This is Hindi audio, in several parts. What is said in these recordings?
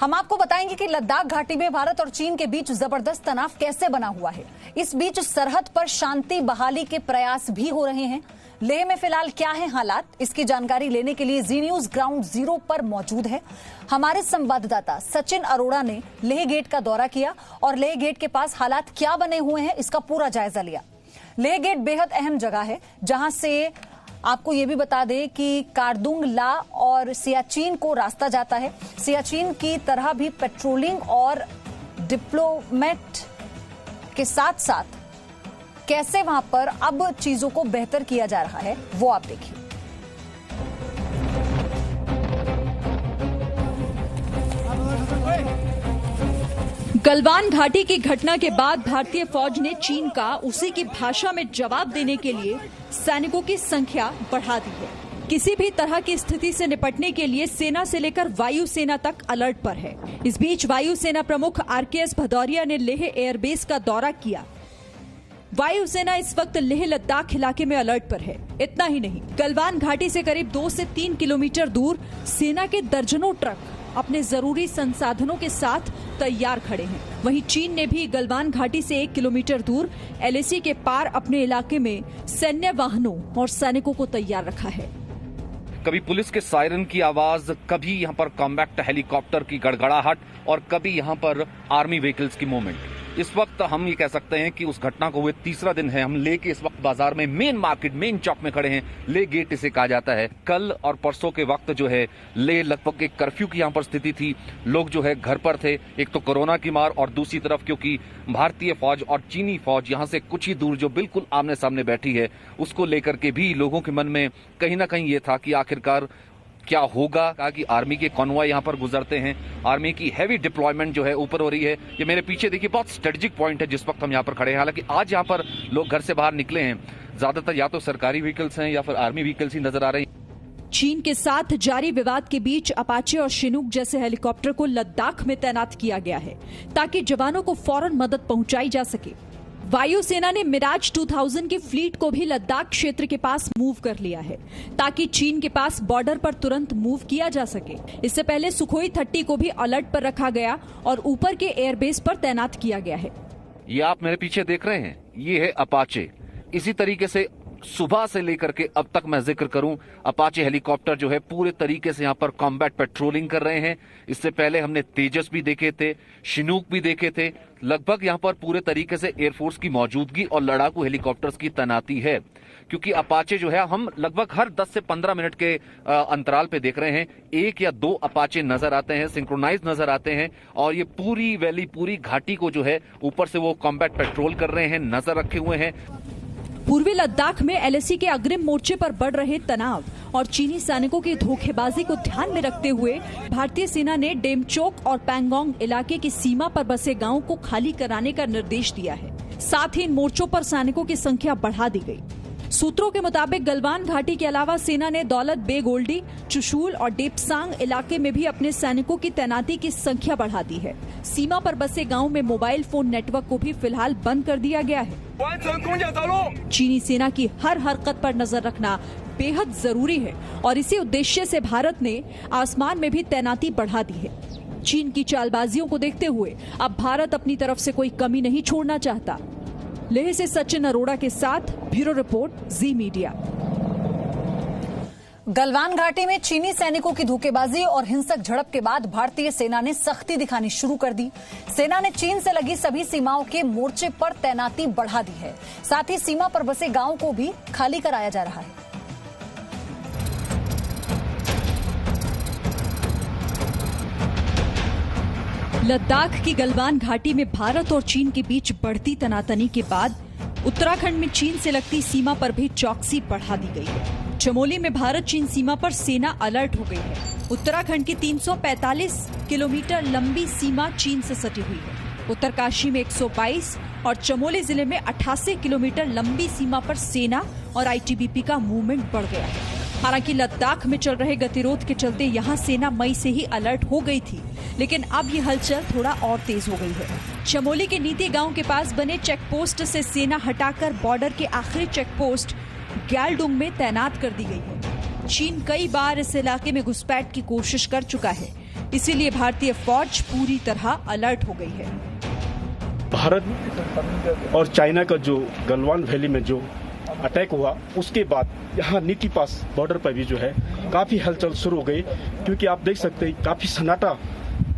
हम आपको बताएंगे कि लद्दाख घाटी में भारत और चीन के बीच जबरदस्त तनाव कैसे बना हुआ है। इस बीच सरहद पर शांति बहाली के प्रयास भी हो रहे हैं। लेह में फिलहाल क्या है हालात, इसकी जानकारी लेने के लिए जी न्यूज ग्राउंड जीरो पर मौजूद है। हमारे संवाददाता सचिन अरोड़ा ने लेह गेट का दौरा किया और लेह गेट के पास हालात क्या बने हुए हैं इसका पूरा जायजा लिया। लेह गेट बेहद अहम जगह है, जहां से आपको ये भी बता दें कि कारदुंग ला और सियाचिन को रास्ता जाता है। सियाचिन की तरह भी पेट्रोलिंग और डिप्लोमेट के साथ साथ कैसे वहां पर अब चीजों को बेहतर किया जा रहा है वो आप देखिए। गलवान घाटी की घटना के बाद भारतीय फौज ने चीन का उसी की भाषा में जवाब देने के लिए सैनिकों की संख्या बढ़ा दी है। किसी भी तरह की स्थिति से निपटने के लिए सेना से लेकर वायुसेना तक अलर्ट पर है। इस बीच वायुसेना प्रमुख RKS भदौरिया ने लेह एयरबेस का दौरा किया। वायुसेना इस वक्त लेह लद्दाख इलाके में अलर्ट पर है। इतना ही नहीं, गलवान घाटी से करीब 2 से 3 किलोमीटर दूर सेना के दर्जनों ट्रक अपने जरूरी संसाधनों के साथ तैयार खड़े हैं। वहीं चीन ने भी गलवान घाटी से 1 किलोमीटर दूर LAC के पार अपने इलाके में सैन्य वाहनों और सैनिकों को तैयार रखा है। कभी पुलिस के सायरन की आवाज, कभी यहाँ पर कॉम्बैक्ट हेलीकॉप्टर की गड़गड़ाहट और कभी यहाँ पर आर्मी व्हीकल्स की मूवमेंट। इस वक्त हम ये कह सकते हैं कि उस घटना को हुए तीसरा दिन है। हम लेह के इस वक्त बाजार में मेन मार्केट, मेन चौक में खड़े हैं। लेह गेट इसे कहा जाता है। कल और परसों के वक्त जो है लेह लगभग एक कर्फ्यू की यहाँ पर स्थिति थी। लोग जो है घर पर थे, एक तो कोरोना की मार और दूसरी तरफ क्योंकि भारतीय फौज और चीनी फौज यहाँ से कुछ ही दूर जो बिल्कुल आमने सामने बैठी है, उसको लेकर के भी लोगों के मन में कहीं ना कहीं ये था कि आखिरकार क्या होगा। कहा कि आर्मी के कॉन्वॉय यहाँ पर गुजरते हैं, आर्मी की हैवी डिप्लॉयमेंट जो है ऊपर हो रही है। ये मेरे पीछे देखिए बहुत स्ट्रेटेजिक पॉइंट है जिस वक्त हम यहाँ पर खड़े हैं। हालांकि आज यहाँ पर लोग घर से बाहर निकले हैं, ज्यादातर या तो सरकारी व्हीकल्स हैं या फिर आर्मी व्हीकल्स ही नजर आ रही हैं। चीन के साथ जारी विवाद के बीच अपाचे और शिनूक जैसे हेलीकॉप्टर को लद्दाख में तैनात किया गया है ताकि जवानों को फौरन मदद पहुंचाई जा सके। वायुसेना ने मिराज 2000 की फ्लीट को भी लद्दाख क्षेत्र के पास मूव कर लिया है ताकि चीन के पास बॉर्डर पर तुरंत मूव किया जा सके। इससे पहले सुखोई 30 को भी अलर्ट पर रखा गया और ऊपर के एयरबेस पर तैनात किया गया है। ये आप मेरे पीछे देख रहे हैं, ये है अपाचे। इसी तरीके से सुबह से लेकर के अब तक मैं जिक्र करूं, अपाचे हेलीकॉप्टर जो है पूरे तरीके से यहाँ पर कॉम्बैट पेट्रोलिंग कर रहे हैं। इससे पहले हमने तेजस भी देखे थे, शिनूक भी देखे थे। लगभग यहाँ पर पूरे तरीके से एयरफोर्स की मौजूदगी और लड़ाकू हेलीकॉप्टर्स की तैनाती है, क्योंकि अपाचे जो है हम लगभग हर 10 से 15 मिनट के अंतराल पे देख रहे हैं 1 या 2 अपाचे नजर आते हैं, सिंक्रोनाइज नजर आते हैं। और ये पूरी वैली, पूरी घाटी को जो है ऊपर से वो कॉम्बैट पेट्रोल कर रहे हैं, नजर रखे हुए हैं। पूर्वी लद्दाख में LAC के अग्रिम मोर्चे पर बढ़ रहे तनाव और चीनी सैनिकों की धोखेबाजी को ध्यान में रखते हुए भारतीय सेना ने डेमचोक और पैंगोंग इलाके की सीमा पर बसे गांवों को खाली कराने का निर्देश दिया है। साथ ही इन मोर्चों पर सैनिकों की संख्या बढ़ा दी गई। सूत्रों के मुताबिक गलवान घाटी के अलावा सेना ने दौलत बे गोल्डी, चुशूल और डेपसांग इलाके में भी अपने सैनिकों की तैनाती की संख्या बढ़ा दी है। सीमा पर बसे गांव में मोबाइल फोन नेटवर्क को भी फिलहाल बंद कर दिया गया है। चीनी सेना की हर हरकत पर नजर रखना बेहद जरूरी है और इसी उद्देश्य से भारत ने आसमान में भी तैनाती बढ़ा दी है। चीन की चालबाजियों को देखते हुए अब भारत अपनी तरफ से कोई कमी नहीं छोड़ना चाहता। लेह से सचिन अरोड़ा के साथ ब्यूरो रिपोर्ट, जी मीडिया। गलवान घाटी में चीनी सैनिकों की धोखेबाजी और हिंसक झड़प के बाद भारतीय सेना ने सख्ती दिखानी शुरू कर दी। सेना ने चीन से लगी सभी सीमाओं के मोर्चे पर तैनाती बढ़ा दी है। साथ ही सीमा पर बसे गांवों को भी खाली कराया जा रहा है। लद्दाख की गलवान घाटी में भारत और चीन के बीच बढ़ती तनातनी के बाद उत्तराखंड में चीन से लगती सीमा पर भी चौकसी बढ़ा दी गई है। चमोली में भारत चीन सीमा पर सेना अलर्ट हो गई है। उत्तराखंड की 345 किलोमीटर लंबी सीमा चीन से सटी हुई है। उत्तरकाशी में 122 और चमोली जिले में 88 किलोमीटर लंबी सीमा पर सेना और ITBP का मूवमेंट बढ़ गया है। हालांकि लद्दाख में चल रहे गतिरोध के चलते यहां सेना मई से ही अलर्ट हो गई थी, लेकिन अब ये हलचल थोड़ा और तेज हो गई है। चमोली के नीति गांव के पास बने चेकपोस्ट से सेना हटाकर बॉर्डर के आखिरी चेकपोस्ट ग्यालडुंग में तैनात कर दी गई है। चीन कई बार इस इलाके में घुसपैठ की कोशिश कर चुका है। इसीलिए भारतीय फौज पूरी तरह अलर्ट हो गई है। भारत और चाइना का जो गलवान वैली में जो अटैक हुआ, उसके बाद यहाँ नीति पास बॉर्डर पर भी जो है काफी हलचल शुरू हो गई, क्योंकि आप देख सकते हैं काफी सन्नाटा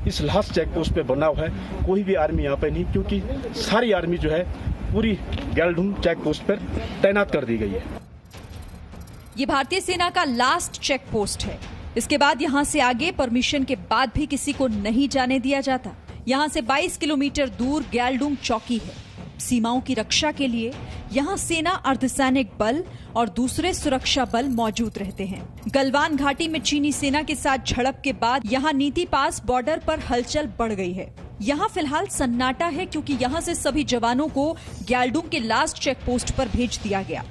इस लास्ट चेक पोस्ट पे बना हुआ है। कोई भी आर्मी यहाँ पे नहीं, क्योंकि सारी आर्मी जो है पूरी गैलडूम चेक पोस्ट पर तैनात कर दी गई है। ये भारतीय सेना का लास्ट चेक पोस्ट है। इसके बाद यहाँ से आगे परमिशन के बाद भी किसी को नहीं जाने दिया जाता। यहाँ से 22 किलोमीटर दूर गैलडूम चौकी है। सीमाओं की रक्षा के लिए यहाँ सेना, अर्धसैनिक बल और दूसरे सुरक्षा बल मौजूद रहते हैं। गलवान घाटी में चीनी सेना के साथ झड़प के बाद यहाँ नीति पास बॉर्डर पर हलचल बढ़ गई है। यहाँ फिलहाल सन्नाटा है, क्योंकि यहाँ से सभी जवानों को गैलडूम के लास्ट चेक पोस्ट पर भेज दिया गया।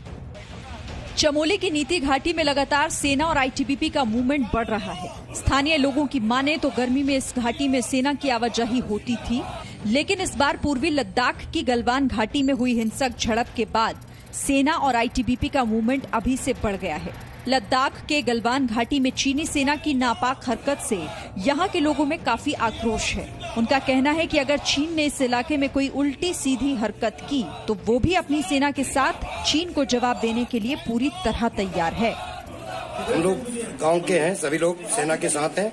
चमोली की नीति घाटी में लगातार सेना और आईटीबीपी का मूवमेंट बढ़ रहा है। स्थानीय लोगों की माने तो गर्मी में इस घाटी में सेना की आवाजाही होती थी, लेकिन इस बार पूर्वी लद्दाख की गलवान घाटी में हुई हिंसक झड़प के बाद सेना और आईटीबीपी का मूवमेंट अभी से बढ़ गया है। लद्दाख के गलवान घाटी में चीनी सेना की नापाक हरकत से यहाँ के लोगों में काफी आक्रोश है। उनका कहना है कि अगर चीन ने इस इलाके में कोई उल्टी सीधी हरकत की तो वो भी अपनी सेना के साथ चीन को जवाब देने के लिए पूरी तरह तैयार है। हम लोग गांव के हैं, सभी लोग सेना के साथ हैं।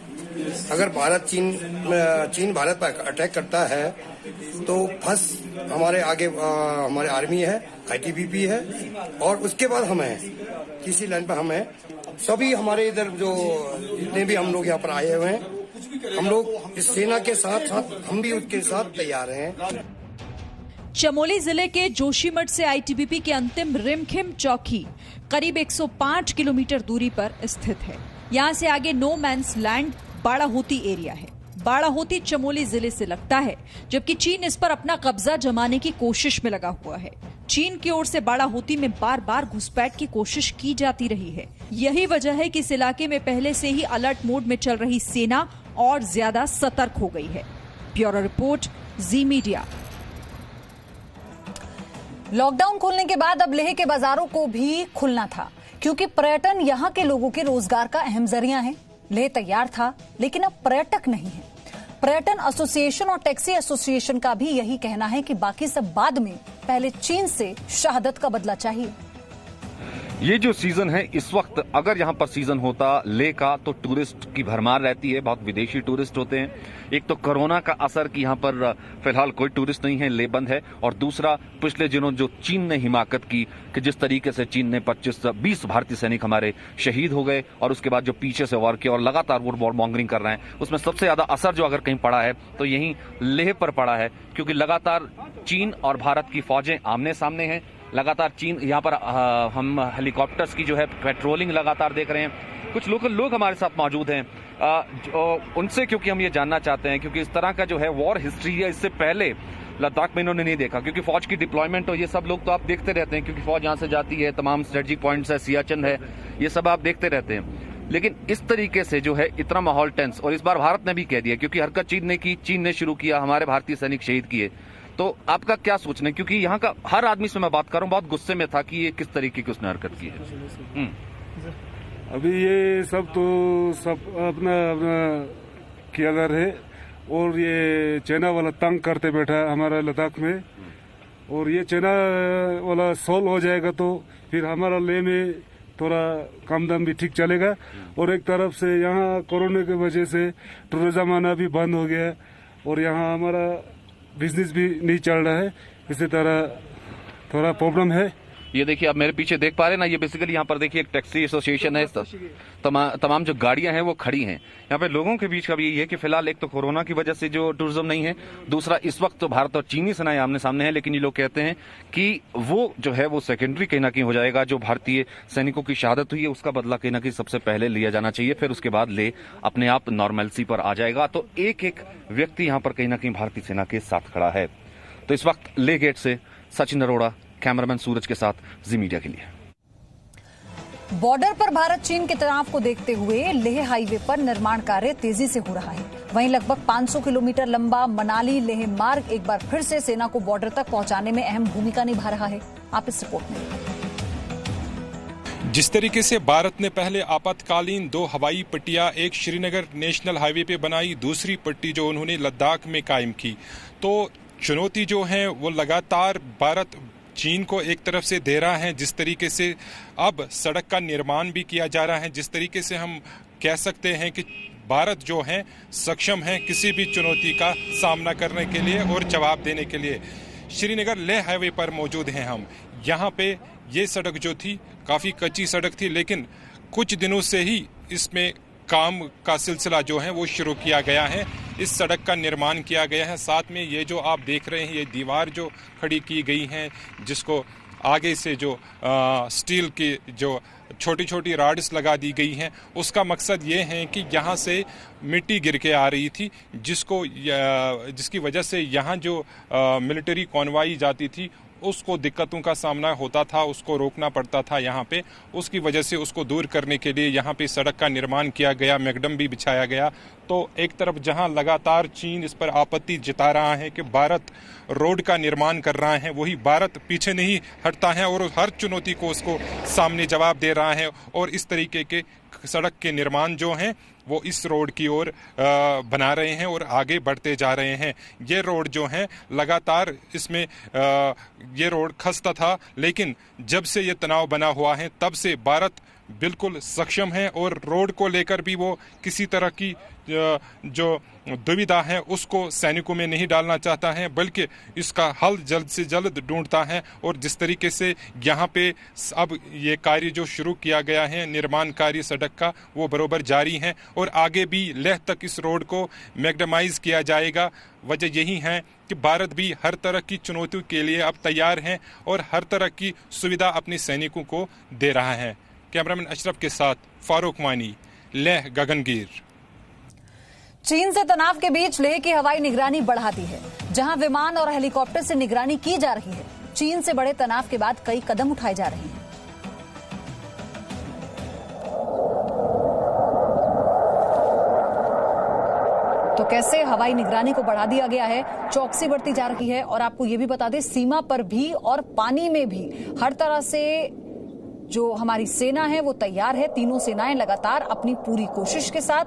अगर चीन भारत पर अटैक करता है तो फर्स्ट हमारे आगे हमारे आर्मी है, आईटीबीपी है और उसके बाद हम हैं, किसी लाइन पर हम हैं। सभी हमारे इधर जो जितने भी हम लोग यहाँ पर आए हुए हैं, हम लोग इस सेना के साथ साथ हम भी उसके साथ तैयार हैं। चमोली जिले के जोशीमठ से आईटीबीपी की अंतिम रिमखिम चौकी करीब 105 किलोमीटर दूरी पर स्थित है। यहाँ से आगे no man's land Barahoti area है। बाड़ाहोती चमोली जिले से लगता है, जबकि चीन इस पर अपना कब्जा जमाने की कोशिश में लगा हुआ है। चीन की ओर से बाड़ाहोती में बार बार घुसपैठ की कोशिश की जाती रही है। यही वजह है कि इस इलाके में पहले से ही अलर्ट मोड में चल रही सेना और ज्यादा सतर्क हो गई है। ब्यूरो रिपोर्ट, जी मीडिया। लॉकडाउन खोलने के बाद अब लेह के बाजारों को भी खुलना था, क्योंकि पर्यटन यहाँ के लोगों के रोजगार का अहम जरिया है। लेह तैयार था, लेकिन अब पर्यटक नहीं है। पर्यटन एसोसिएशन और टैक्सी एसोसिएशन का भी यही कहना है कि बाकी सब बाद में, पहले चीन से शहादत का बदला चाहिए। ये जो सीजन है इस वक्त, अगर यहाँ पर सीजन होता लेह का तो टूरिस्ट की भरमार रहती है, बहुत विदेशी टूरिस्ट होते हैं। एक तो कोरोना का असर कि यहाँ पर फिलहाल कोई टूरिस्ट नहीं है, लेह बंद है, और दूसरा पिछले दिनों जो चीन ने हिमाकत की कि जिस तरीके से चीन ने 25-20 भारतीय सैनिक हमारे शहीद हो गए और उसके बाद जो पीछे से वार किया और लगातार वो वॉर मॉन्गरिंग कर रहे हैं, उसमें सबसे ज्यादा असर जो अगर कहीं पड़ा है तो यही लेह पर पड़ा है, क्योंकि लगातार चीन और भारत की फौजें आमने सामने हैं। लगातार चीन यहाँ पर हम हेलीकॉप्टर्स की जो है पेट्रोलिंग लगातार देख रहे हैं। कुछ लोकल लोग हमारे साथ मौजूद हैं, उनसे क्योंकि हम ये जानना चाहते हैं, क्योंकि इस तरह का जो है वॉर हिस्ट्री है इससे पहले लद्दाख में इन्होंने नहीं देखा, क्योंकि फौज की डिप्लॉयमेंट और ये सब लोग तो आप देखते रहते हैं, क्योंकि फौज यहाँ से जाती है, तमाम स्ट्रेटेजिक पॉइंट्स है, सियाचिन है, ये सब आप देखते रहते हैं। लेकिन इस तरीके से जो है इतना माहौल टेंस, और इस बार भारत ने भी कह दिया, क्योंकि हरकत चीन ने की, चीन ने शुरू किया, हमारे भारतीय सैनिक शहीद किए। तो आपका क्या सोचना है, क्योंकि यहाँ का हर आदमी से मैं बात कर रहा हूँ बहुत गुस्से में था कि ये किस तरीके की उसने हरकत की है। अभी ये सब अपना किया जा रहा है, और ये चाइना वाला तंग करते बैठा है हमारा लद्दाख में, और ये चाइना वाला सॉल्व हो जाएगा तो फिर हमारा लेह में थोड़ा कम दाम भी ठीक चलेगा। और एक तरफ से यहाँ कोरोना की वजह से टूरिज्म आना भी बंद हो गया, और यहाँ हमारा बिजनेस भी नहीं चल रहा है, इसी तरह थोड़ा प्रॉब्लम है। ये देखिए आप मेरे पीछे देख पा रहे हैं ना, ये बेसिकली यहाँ पर देखिए एक टैक्सी एसोसिएशन है, तमाम जो गाड़ियां हैं वो खड़ी हैं। यहाँ पे लोगों के बीच का भी यही है कि फिलहाल एक तो कोरोना की वजह से जो टूरिज्म नहीं है, दूसरा इस वक्त तो भारत और चीनी सेनाएं आमने सामने हैं, लेकिन ये लोग कहते हैं कि वो जो है वो सेकेंडरी कहीं ना कहीं हो जाएगा। जो भारतीय सैनिकों की शहादत हुई है उसका बदला कहीं ना कहीं सबसे पहले लिया जाना चाहिए, फिर उसके बाद ले अपने आप नॉर्मलसी पर आ जाएगा। तो एक एक व्यक्ति यहाँ पर कहीं ना कहीं भारतीय सेना के साथ खड़ा है। तो इस वक्त लेह गेट से सचिन अरोड़ा, कैमरामैन सूरज के साथ, जी मीडिया के लिए। बॉर्डर पर भारत चीन के तनाव को देखते हुए लेह हाईवे पर निर्माण कार्य तेजी से हो रहा है। वहीं लगभग 500 किलोमीटर लंबा मनाली लेह मार्ग एक बार फिर से सेना को बॉर्डर तक पहुंचाने में अहम भूमिका निभा रहा है। आप इस रिपोर्ट में। जिस तरीके से भारत ने पहले आपातकालीन 2 हवाई पट्टियां, एक श्रीनगर नेशनल हाईवे पे बनाई, दूसरी पट्टी जो उन्होंने लद्दाख में कायम की, तो चुनौती जो है वो लगातार भारत चीन को एक तरफ से दे रहा है। जिस तरीके से अब सड़क का निर्माण भी किया जा रहा है, जिस तरीके से हम कह सकते हैं कि भारत जो है सक्षम है किसी भी चुनौती का सामना करने के लिए और जवाब देने के लिए। श्रीनगर लेह हाईवे पर मौजूद हैं हम। यहाँ पे ये सड़क जो थी काफ़ी कच्ची सड़क थी, लेकिन कुछ दिनों से ही इसमें काम का सिलसिला जो है वो शुरू किया गया है। इस सड़क का निर्माण किया गया है। साथ में ये जो आप देख रहे हैं ये दीवार जो खड़ी की गई है, जिसको आगे से जो स्टील की जो छोटी छोटी रॉड्स लगा दी गई हैं, उसका मकसद ये है कि यहाँ से मिट्टी गिर के आ रही थी, जिसकी वजह से यहाँ जो मिलिट्री कॉन्वाई जाती थी उसको दिक्कतों का सामना होता था, उसको रोकना पड़ता था यहाँ पे। उसकी वजह से उसको दूर करने के लिए यहाँ पे सड़क का निर्माण किया गया, मैकडम भी बिछाया गया। तो एक तरफ जहाँ लगातार चीन इस पर आपत्ति जता रहा है कि भारत रोड का निर्माण कर रहा है, वही भारत पीछे नहीं हटता है और हर चुनौती को उसको सामने जवाब दे रहा है और इस तरीके के सड़क के निर्माण जो हैं वो इस रोड की ओर बना रहे हैं और आगे बढ़ते जा रहे हैं। ये रोड जो है लगातार इसमें ये रोड खस्ता था, लेकिन जब से ये तनाव बना हुआ है तब से भारत बिल्कुल सक्षम है और रोड को लेकर भी वो किसी तरह की जो दुविधा है उसको सैनिकों में नहीं डालना चाहता है, बल्कि इसका हल जल्द से जल्द ढूंढता है। और जिस तरीके से यहाँ पे अब ये कार्य जो शुरू किया गया है निर्माण कार्य सड़क का, वो बरोबर जारी है और आगे भी लेह तक इस रोड को मैग्डमाइज किया जाएगा। वजह यही है कि भारत भी हर तरह की चुनौतियों के लिए अब तैयार है और हर तरह की सुविधा अपने सैनिकों को दे रहा है। कैमरामैन अशरफ के साथ फारूक मानी, लेह गगनगीर। चीन से तनाव के बीच लेह की हवाई निगरानी बढ़ा दी है, जहां विमान और हेलीकॉप्टर से निगरानी की जा रही है। चीन से बड़े तनाव के बाद कई कदम उठाए जा रहे हैं। तो कैसे हवाई निगरानी को बढ़ा दिया गया है, चौकसी बढ़ती जा रही है। और आपको ये भी बता दें, सीमा पर भी और पानी में भी हर तरह से जो हमारी सेना है वो तैयार है। तीनों सेनाएं लगातार अपनी पूरी कोशिश के साथ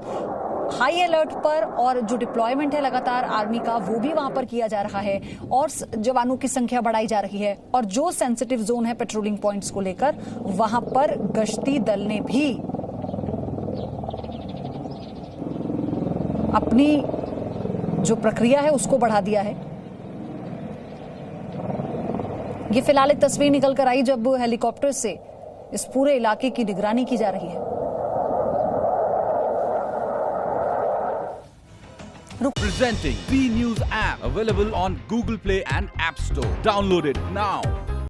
हाई अलर्ट पर, और जो डिप्लॉयमेंट है लगातार आर्मी का वो भी वहां पर किया जा रहा है और जवानों की संख्या बढ़ाई जा रही है। और जो सेंसिटिव जोन है पेट्रोलिंग पॉइंट्स को लेकर, वहां पर गश्ती दल ने भी अपनी जो प्रक्रिया है उसको बढ़ा दिया है। ये फिलहाल एक तस्वीर निकल कर आई जब हेलीकॉप्टर से इस पूरे इलाके की निगरानी की जा रही है। Presenting B News app, available on Google Play and App Store. Download it now.